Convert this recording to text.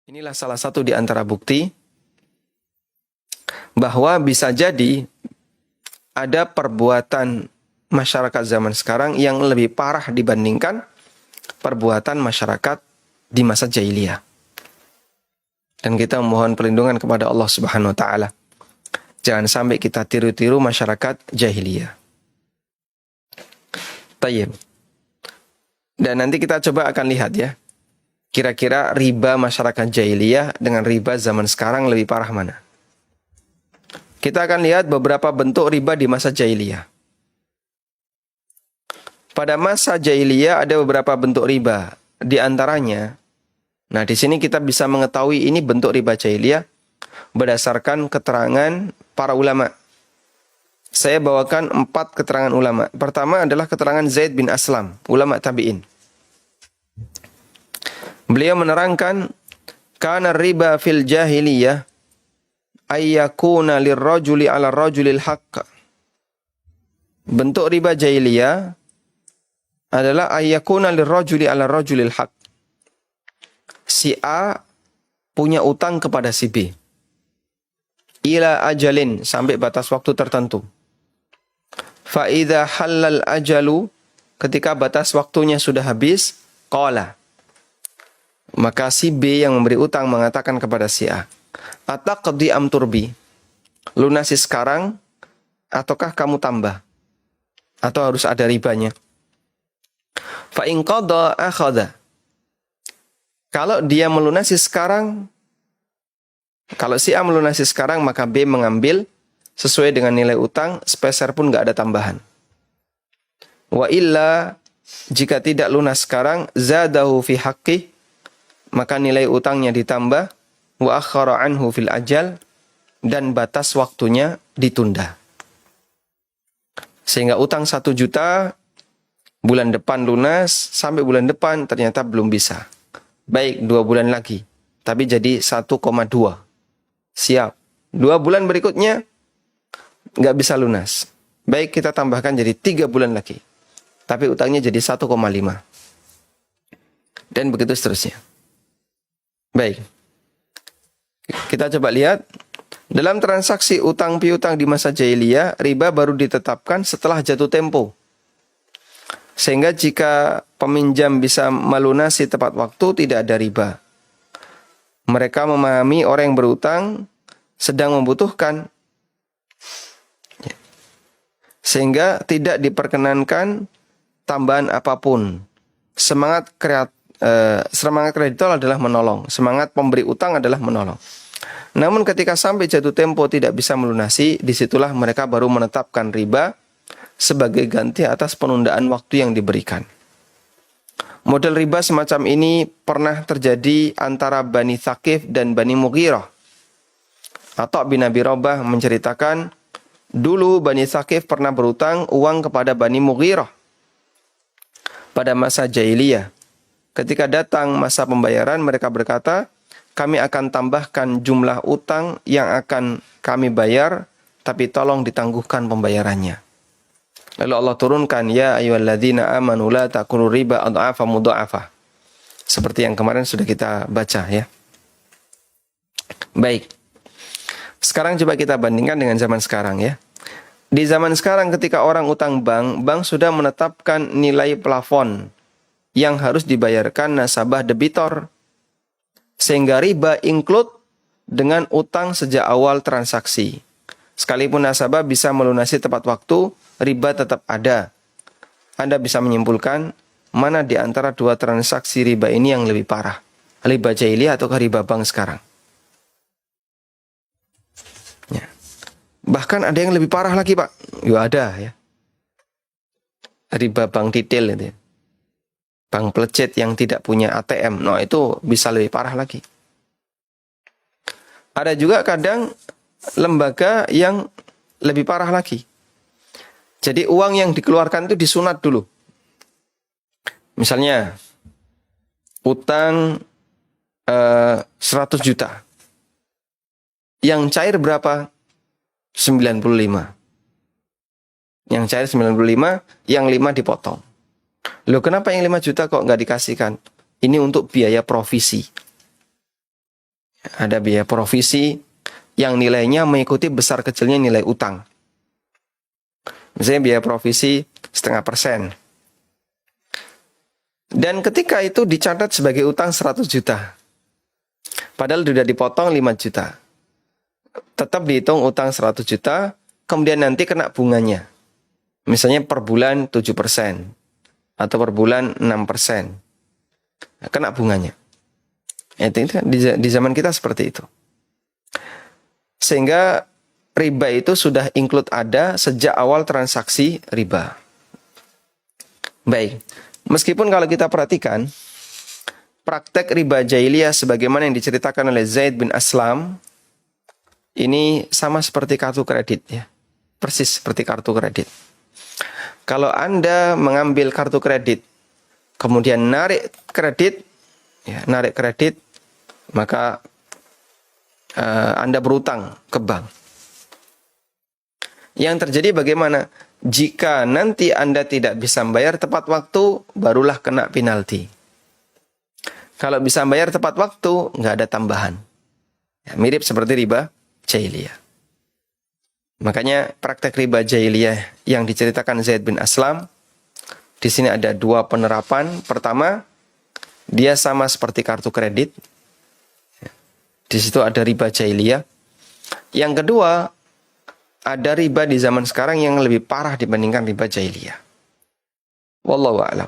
Inilah salah satu di antara bukti bahwa bisa jadi ada perbuatan masyarakat zaman sekarang yang lebih parah dibandingkan perbuatan masyarakat di masa jahiliyah. Dan kita memohon perlindungan kepada Allah Subhanahu wa taala. Jangan sampai kita tiru-tiru masyarakat jahiliyah. Tayyib. Dan nanti kita coba akan lihat ya. Kira-kira riba masyarakat jahiliyah dengan riba zaman sekarang lebih parah mana? Kita akan lihat beberapa bentuk riba di masa jahiliyah. Pada masa jahiliyah ada beberapa bentuk riba. Di antaranya, nah di sini kita bisa mengetahui ini bentuk riba jahiliyah berdasarkan keterangan para ulama. Saya bawakan 4 keterangan ulama. Pertama adalah keterangan Zaid bin Aslam, ulama tabi'in. Beliau menerangkan, kana riba fil jahiliyah ayyakuna lirrajuli ala rajulil haqq. Bentuk riba jahiliyah adalah ayyakuna lirrajuli ala rajulil haqq. Si A punya utang kepada si B. Ila ajalin, sampai batas waktu tertentu. Fa idza halal ajalu, ketika batas waktunya sudah habis, qala, maka si B yang memberi utang mengatakan kepada si A, ataqdi am turbi, lunasi sekarang ataukah kamu tambah, atau harus ada ribanya. Fa in qada akhadha, kalau dia melunasi sekarang, kalau si A melunasi sekarang, maka B mengambil sesuai dengan nilai utang, sepeser pun nggak ada tambahan. Wa illa, jika tidak lunas sekarang, zadahu fi haqqih, maka nilai utangnya ditambah, wa akhara anhu fil ajal, dan batas waktunya ditunda. Sehingga utang 1 juta, bulan depan lunas, sampai bulan depan ternyata belum bisa. Baik, 2 bulan lagi, tapi jadi 1,2. Siap. 2 bulan berikutnya, nggak bisa lunas. Baik, kita tambahkan jadi 3 bulan lagi. Tapi utangnya jadi 1,5. Dan begitu seterusnya. Baik. Kita coba lihat. Dalam transaksi utang piutang di masa jahiliyah, riba baru ditetapkan setelah jatuh tempo. Sehingga jika peminjam bisa melunasi tepat waktu, tidak ada riba. Mereka memahami orang yang berutang sedang membutuhkan, sehingga tidak diperkenankan tambahan apapun. Semangat kreditor adalah menolong. Semangat pemberi utang adalah menolong. Namun ketika sampai jatuh tempo tidak bisa melunasi, disitulah mereka baru menetapkan riba sebagai ganti atas penundaan waktu yang diberikan. Model riba semacam ini pernah terjadi antara Bani Thaqif dan Bani Mughirah. Atha bin Abi Rabah menceritakan, dulu Bani Thaqif pernah berutang uang kepada Bani Mughirah pada masa jahiliyah. Ketika datang masa pembayaran, mereka berkata, kami akan tambahkan jumlah utang yang akan kami bayar, tapi tolong ditangguhkan pembayarannya. Lalu Allah turunkan, ya ayyuhalladzina amanu la ta'kulu riba adhafa mudha'afa. Seperti yang kemarin sudah kita baca ya. Baik. Sekarang coba kita bandingkan dengan zaman sekarang ya. Di zaman sekarang ketika orang utang bank sudah menetapkan nilai plafon yang harus dibayarkan nasabah debitor. Sehingga riba include dengan utang sejak awal transaksi. Sekalipun nasabah bisa melunasi tepat waktu, riba tetap ada. Anda bisa menyimpulkan mana di antara 2 transaksi riba ini yang lebih parah. Riba jahiliyah atau riba bank sekarang? Ya. Bahkan ada yang lebih parah lagi, Pak. Ya ada ya. Riba bank detail itu. Bank pelecet yang tidak punya ATM. Nah, itu bisa lebih parah lagi. Ada juga kadang lembaga yang lebih parah lagi. Jadi uang yang dikeluarkan itu disunat dulu. Misalnya utang 100 juta. Yang cair berapa? 95. Yang cair 95, yang 5 dipotong. Loh, kenapa yang 5 juta kok nggak dikasihkan? Ini untuk biaya provisi. Ada biaya provisi yang nilainya mengikuti besar kecilnya nilai utang. Misalnya biaya provisi 0,5%. Dan ketika itu dicatat sebagai utang 100 juta. Padahal sudah dipotong 5 juta. Tetap dihitung utang 100 juta, kemudian nanti kena bunganya. Misalnya per bulan 7%. Atau per bulan 6%. Kena bunganya. Itu di zaman kita seperti itu. Sehingga riba itu sudah include ada sejak awal transaksi riba. Baik, meskipun kalau kita perhatikan praktek riba jahiliyah sebagaimana yang diceritakan oleh Zaid bin Aslam ini sama seperti kartu kredit ya. Persis seperti kartu kredit. Kalau Anda mengambil kartu kredit kemudian narik kredit, maka Anda berutang ke bank. Yang terjadi bagaimana? Jika nanti Anda tidak bisa membayar tepat waktu, barulah kena penalti. Kalau bisa membayar tepat waktu, nggak ada tambahan. Ya, mirip seperti riba jahiliyah. Makanya praktek riba jahiliyah yang diceritakan Zaid bin Aslam, di sini ada dua penerapan. Pertama, dia sama seperti kartu kredit. Di situ ada riba jahiliyah. Yang kedua, ada riba di zaman sekarang yang lebih parah dibandingkan riba jahiliyah. Wallahu a'lam.